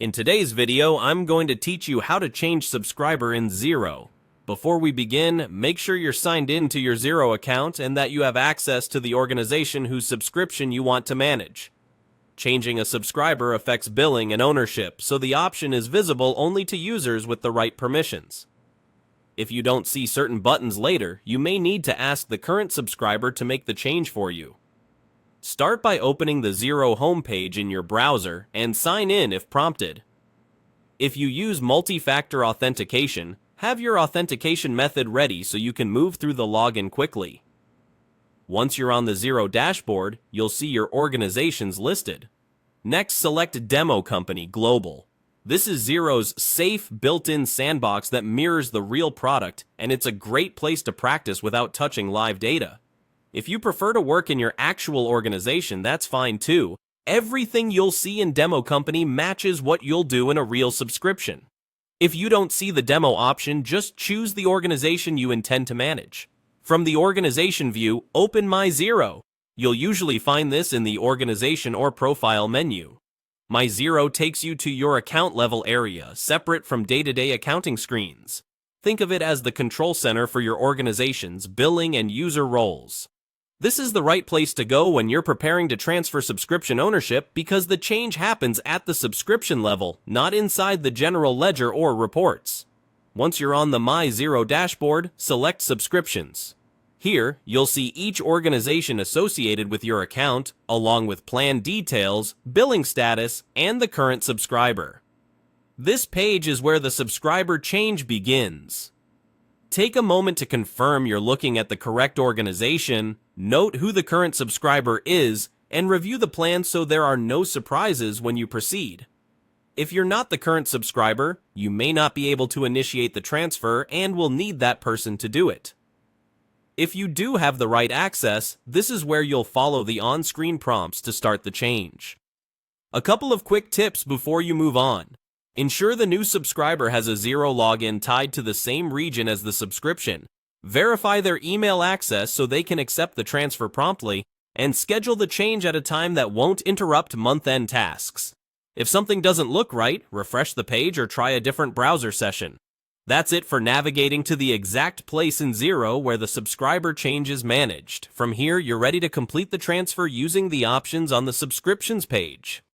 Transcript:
In today's video, I'm going to teach you how to change subscriber in Xero. Before we begin, make sure you're signed in to your Xero account and that you have access to the organization whose subscription you want to manage. Changing a subscriber affects billing and ownership, so the option is visible only to users with the right permissions. If you don't see certain buttons later, you may need to ask the current subscriber to make the change for you. Start by opening the Xero homepage in your browser and sign in if prompted. If you use multi-factor authentication, have your authentication method ready so you can move through the login quickly. Once you're on the Xero dashboard, you'll see your organizations listed. Next, select Demo Company Global. This is Xero's safe, built-in sandbox that mirrors the real product, and it's a great place to practice without touching live data. If you prefer to work in your actual organization, that's fine too. Everything you'll see in Demo Company matches what you'll do in a real subscription. If you don't see the demo option, just choose the organization you intend to manage. From the organization view, open My Xero. You'll usually find this in the organization or profile menu. My Xero takes you to your account level area, separate from day-to-day accounting screens. Think of it as the control center for your organization's billing and user roles. This is the right place to go when you're preparing to transfer subscription ownership because the change happens at the subscription level, not inside the general ledger or reports. Once you're on the My Xero dashboard, select Subscriptions. Here, you'll see each organization associated with your account, along with plan details, billing status, and the current subscriber. This page is where the subscriber change begins. Take a moment to confirm you're looking at the correct organization, note who the current subscriber is, and review the plan so there are no surprises when you proceed. If you're not the current subscriber, you may not be able to initiate the transfer and will need that person to do it. If you do have the right access, this is where you'll follow the on-screen prompts to start the change. A couple of quick tips before you move on. Ensure the new subscriber has a Xero login tied to the same region as the subscription. Verify their email access so they can accept the transfer promptly, and schedule the change at a time that won't interrupt month-end tasks. If something doesn't look right, refresh the page or try a different browser session. That's it for navigating to the exact place in Xero where the subscriber change is managed. From here, you're ready to complete the transfer using the options on the subscriptions page.